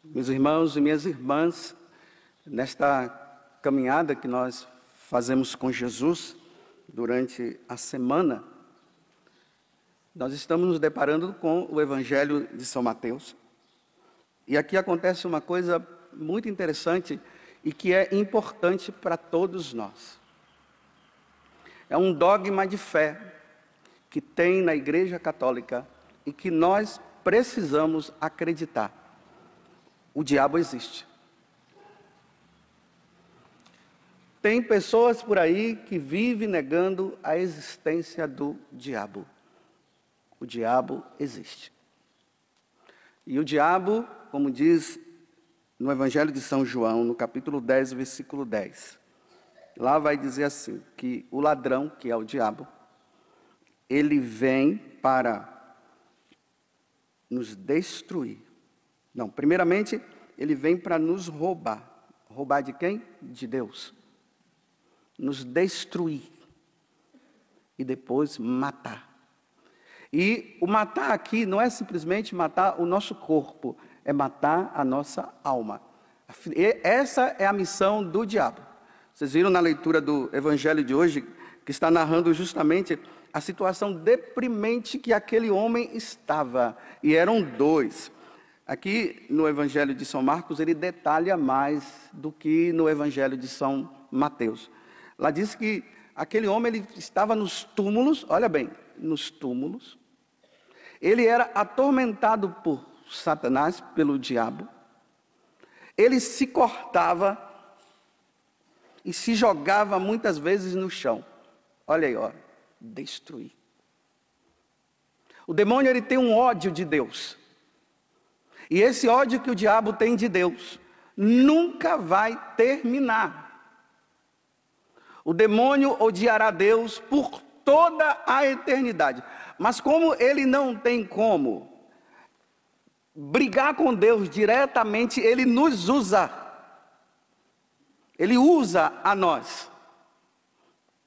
Meus irmãos e minhas irmãs, nesta caminhada que nós fazemos com Jesus durante a semana, nós estamos nos deparando com o Evangelho de São Mateus. E aqui acontece uma coisa muito interessante e que é importante para todos nós. É um dogma de fé que tem na Igreja Católica e que nós precisamos acreditar. O diabo existe. Tem pessoas por aí que vivem negando a existência do diabo. O diabo existe. E o diabo, como diz no Evangelho de São João, no capítulo 10, versículo 10, lá vai dizer assim, que o ladrão, que é o diabo, ele vem para nos destruir. Não, primeiramente, ele vem para nos roubar. Roubar de quem? De Deus. Nos destruir. E depois matar. E o matar aqui não é simplesmente matar o nosso corpo, é matar a nossa alma. E essa é a missão do diabo. Vocês viram na leitura do Evangelho de hoje, que está narrando justamente a situação deprimente que aquele homem estava. E eram dois. Aqui no Evangelho de São Marcos, ele detalha mais do que no Evangelho de São Mateus. Lá diz que aquele homem ele estava nos túmulos, olha bem, nos túmulos. Ele era atormentado por Satanás, pelo diabo. Ele se cortava e se jogava muitas vezes no chão. Olha aí, ó, destruir. O demônio ele tem um ódio de Deus. E esse ódio que o diabo tem de Deus nunca vai terminar. O demônio odiará Deus por toda a eternidade. Mas como ele não tem como brigar com Deus diretamente, ele nos usa. Ele usa a nós.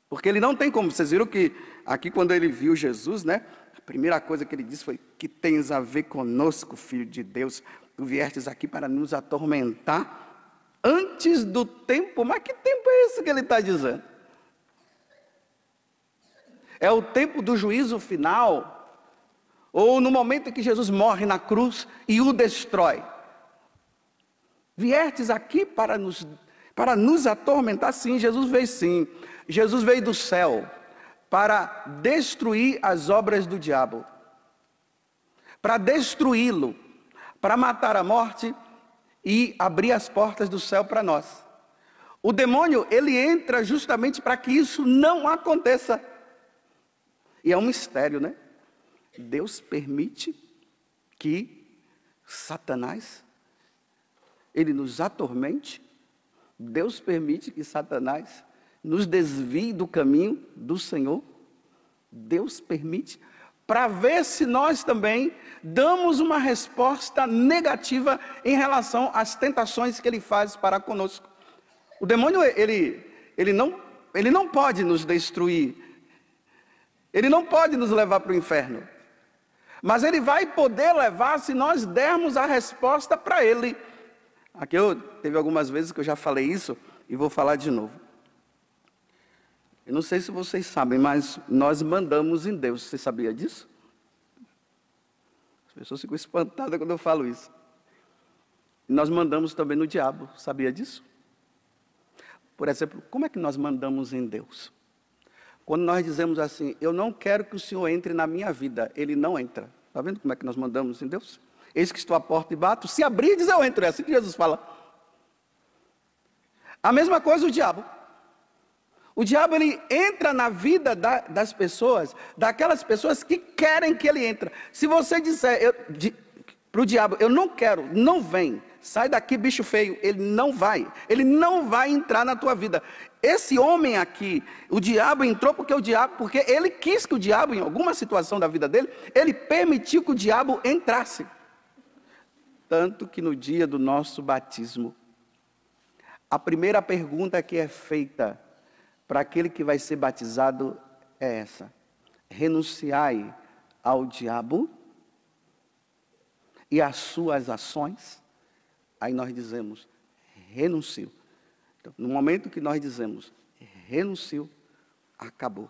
Porque ele não tem como. Vocês viram que aqui quando ele viu Jesus, né? A primeira coisa que ele disse foi: que tens a ver conosco, Filho de Deus? Tu viestes aqui para nos atormentar antes do tempo. Mas que tempo é esse que ele está dizendo? É o tempo do juízo final? Ou no momento em que Jesus morre na cruz e o destrói? Viestes aqui para nos atormentar? Sim, Jesus veio sim. Jesus veio do céu para destruir as obras do diabo, para destruí-lo, para matar a morte e abrir as portas do céu para nós. O demônio, ele entra justamente para que isso não aconteça. E é um mistério, né? Deus permite que Satanás, ele nos atormente. Deus permite que Satanás nos desvie do caminho do Senhor. Deus permite, para ver se nós também damos uma resposta negativa em relação às tentações que ele faz para conosco. O demônio, ele não pode nos destruir, ele não pode nos levar para o inferno, mas ele vai poder levar se nós dermos a resposta para ele. Aqui teve algumas vezes que eu já falei isso e vou falar de novo. Eu não sei se vocês sabem, mas nós mandamos em Deus. Você sabia disso? As pessoas ficam espantadas quando eu falo isso. Nós mandamos também no diabo. Sabia disso? Por exemplo, como é que nós mandamos em Deus? Quando nós dizemos assim: eu não quero que o Senhor entre na minha vida, Ele não entra. Está vendo como é que nós mandamos em Deus? Eis que estou à porta e bato, se abrir, diz eu entro. É assim que Jesus fala. A mesma coisa o diabo. O diabo, ele entra na vida das pessoas, daquelas pessoas que querem que ele entre. Se você disser para o diabo: eu não quero, não vem, sai daqui bicho feio, ele não vai entrar na tua vida. Esse homem aqui, o diabo entrou porque ele quis que o diabo, em alguma situação da vida dele, ele permitiu que o diabo entrasse. Tanto que no dia do nosso batismo, a primeira pergunta que é feita para aquele que vai ser batizado é essa: renunciai ao diabo e às suas ações, Aí nós dizemos, renuncio. Então, no momento que nós dizemos, renuncio, acabou.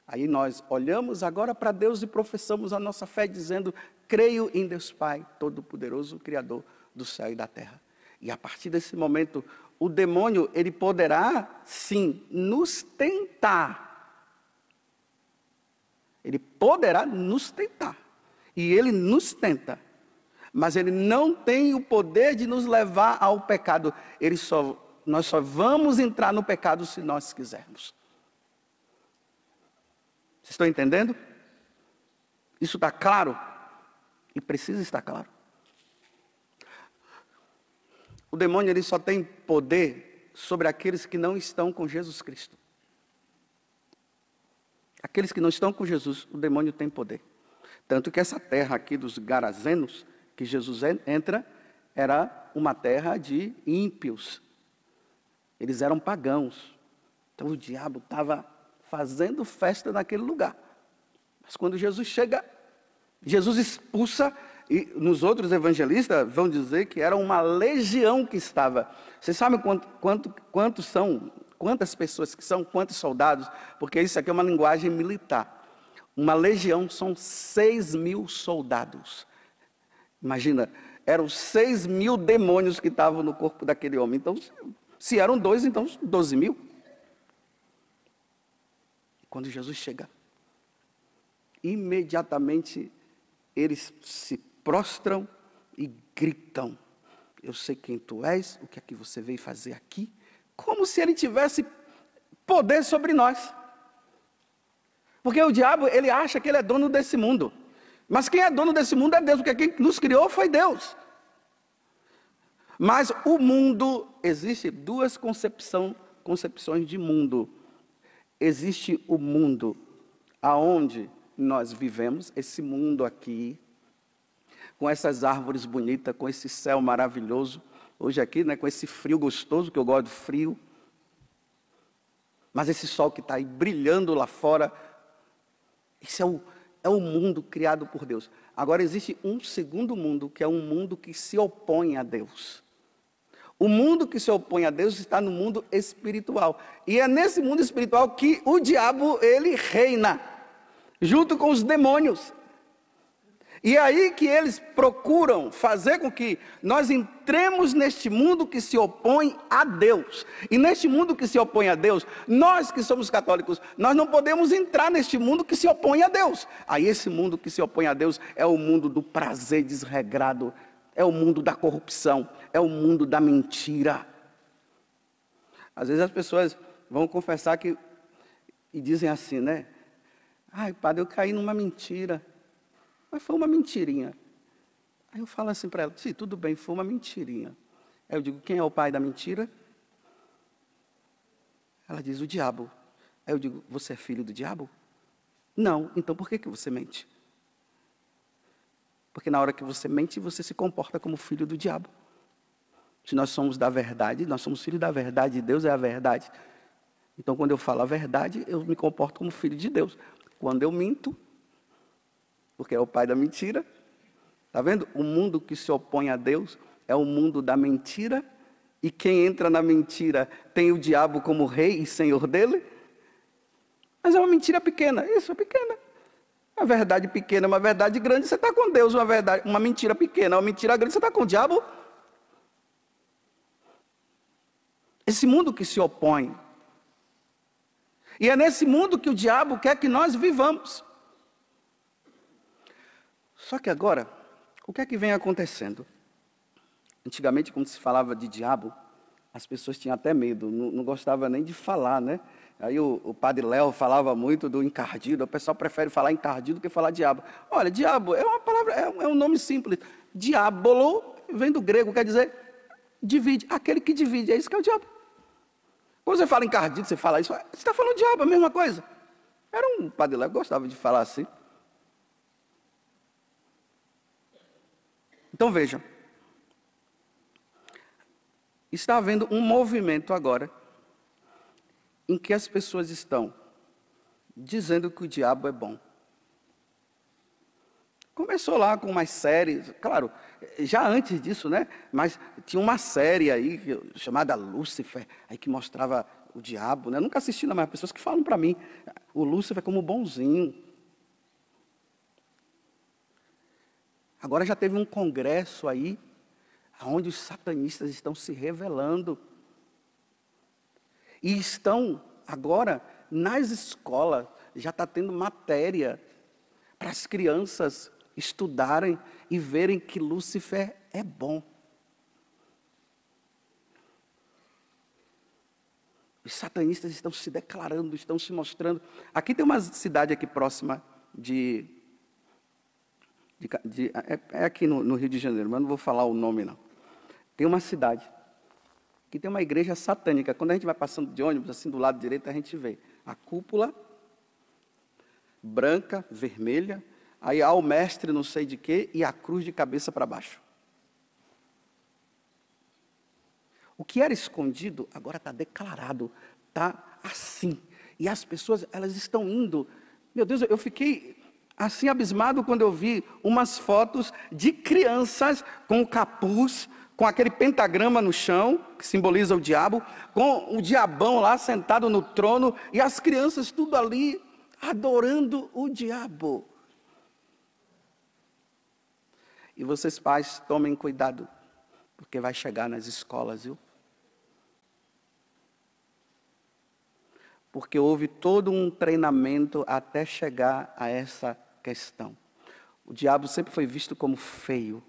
Aí nós olhamos agora para Deus e professamos a nossa fé dizendo, creio em Deus Pai, Todo-Poderoso, Criador do céu e da terra. E a partir desse momento, o demônio, ele poderá, sim, nos tentar. Ele poderá nos tentar. E ele nos tenta. Mas ele não tem o poder de nos levar ao pecado. Nós só vamos entrar no pecado se nós quisermos. Vocês estão entendendo? Isso está claro? E precisa estar claro. O demônio ele só tem poder sobre aqueles que não estão com Jesus Cristo. Aqueles que não estão com Jesus, o demônio tem poder. Tanto que essa terra aqui dos Garazenos, que Jesus entra, era uma terra de ímpios. Eles eram pagãos. Então o diabo estava fazendo festa naquele lugar. Mas quando Jesus chega, Jesus expulsa, e nos outros evangelistas vão dizer que era uma legião que estava. Vocês sabem quantos são, quantas pessoas que são, quantos soldados? Porque isso aqui é uma linguagem militar. Uma legião são 6.000 soldados. Imagina, eram 6.000 demônios que estavam no corpo daquele homem. Então, se eram 2, então 12.000. Quando Jesus chega, imediatamente eles se prostram e gritam, eu sei quem tu és, o que é que você veio fazer aqui? Como se ele tivesse poder sobre nós. Porque o diabo, ele acha que ele é dono desse mundo. Mas quem é dono desse mundo é Deus, porque quem nos criou foi Deus. Mas o mundo, existe duas concepções de mundo. Existe o mundo aonde nós vivemos, esse mundo aqui, com essas árvores bonitas, com esse céu maravilhoso. Hoje aqui, né, com esse frio gostoso, que eu gosto do frio. Mas esse sol que está aí brilhando lá fora, esse é o mundo criado por Deus. Agora existe um segundo mundo, que é um mundo que se opõe a Deus. O mundo que se opõe a Deus está no mundo espiritual. E é nesse mundo espiritual que o diabo, ele reina, junto com os demônios. E é aí que eles procuram fazer com que nós entremos neste mundo que se opõe a Deus. E neste mundo que se opõe a Deus, nós que somos católicos, nós não podemos entrar neste mundo que se opõe a Deus. Aí esse mundo que se opõe a Deus é o mundo do prazer desregrado, é o mundo da corrupção, é o mundo da mentira. Às vezes as pessoas vão confessar e dizem assim, né? Ai, padre, eu caí numa mentira. Mas foi uma mentirinha. Aí eu falo assim para ela, sim, tudo bem, foi uma mentirinha. Aí eu digo, quem é o pai da mentira? Ela diz, o diabo. Aí eu digo, você é filho do diabo? Não, então por que você mente? Porque na hora que você mente, você se comporta como filho do diabo. Se nós somos da verdade, nós somos filhos da verdade, Deus é a verdade. Então quando eu falo a verdade, eu me comporto como filho de Deus. Quando eu minto, porque é o pai da mentira. Está vendo? O mundo que se opõe a Deus é o mundo da mentira. E quem entra na mentira tem o diabo como rei e senhor dele. Mas é uma mentira pequena. Isso é pequena. Uma verdade pequena, uma verdade grande, você está com Deus. Uma mentira pequena, uma mentira grande, você está com o diabo. Esse mundo que se opõe. E é nesse mundo que o diabo quer que nós vivamos. Só que agora, o que é que vem acontecendo? Antigamente, quando se falava de diabo, as pessoas tinham até medo, não gostavam nem de falar, né? Aí o padre Léo falava muito do encardido, o pessoal prefere falar encardido do que falar diabo. Olha, diabo é uma palavra, é um nome simples. Diabolo vem do grego, quer dizer, divide, aquele que divide, é isso que é o diabo. Quando você fala encardido, você fala isso, você está falando diabo, é a mesma coisa. Era um padre Léo que gostava de falar assim. Então vejam, está havendo um movimento agora, em que as pessoas estão dizendo que o diabo é bom. Começou lá com umas séries, claro, já antes disso, né? Mas tinha uma série aí chamada Lúcifer, aí que mostrava o diabo, né? Eu nunca assisti, não, mas pessoas que falam para mim, o Lúcifer como bonzinho. Agora já teve um congresso aí, onde os satanistas estão se revelando. E estão, agora, nas escolas, já está tendo matéria para as crianças estudarem e verem que Lúcifer é bom. Os satanistas estão se declarando, estão se mostrando. Aqui tem uma cidade aqui próxima é aqui no Rio de Janeiro, mas não vou falar o nome não. Tem uma cidade que tem uma igreja satânica. Quando a gente vai passando de ônibus, assim do lado direito, a gente vê a cúpula branca, vermelha, aí há o mestre não sei de quê e a cruz de cabeça para baixo. O que era escondido, agora está declarado, está assim. E as pessoas, elas estão indo. Meu Deus, eu fiquei assim abismado quando eu vi umas fotos de crianças com o capuz, com aquele pentagrama no chão, que simboliza o diabo, com o diabão lá sentado no trono, e as crianças tudo ali, adorando o diabo. E vocês pais, tomem cuidado, porque vai chegar nas escolas, viu? Porque houve todo um treinamento até chegar a essa questão. O diabo sempre foi visto como feio.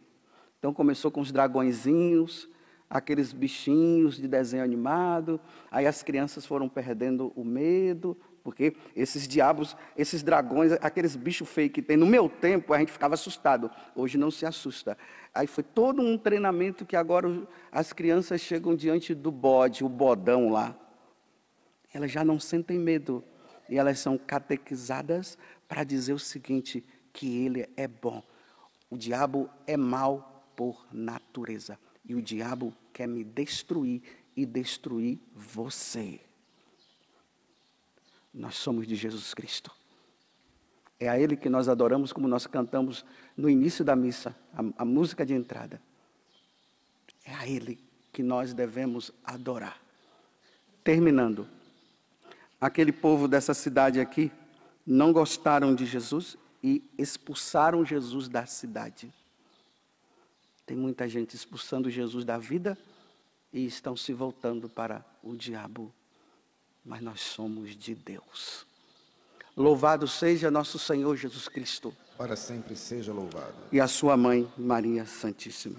Então começou com os dragõezinhos, aqueles bichinhos de desenho animado, aí as crianças foram perdendo o medo, porque esses diabos, esses dragões, aqueles bichos feios que tem, no meu tempo a gente ficava assustado, hoje não se assusta. Aí foi todo um treinamento que agora as crianças chegam diante do bode, o bodão lá. Elas já não sentem medo, e elas são catequizadas para dizer o seguinte, que ele é bom. O diabo é mau por natureza. E o diabo quer me destruir e destruir você. Nós somos de Jesus Cristo. É a Ele que nós adoramos, como nós cantamos no início da missa, a música de entrada. É a Ele que nós devemos adorar. Terminando. Aquele povo dessa cidade aqui não gostaram de Jesus e expulsaram Jesus da cidade. Tem muita gente expulsando Jesus da vida e estão se voltando para o diabo. Mas nós somos de Deus. Louvado seja nosso Senhor Jesus Cristo. Para sempre seja louvado. E a sua mãe, Maria Santíssima.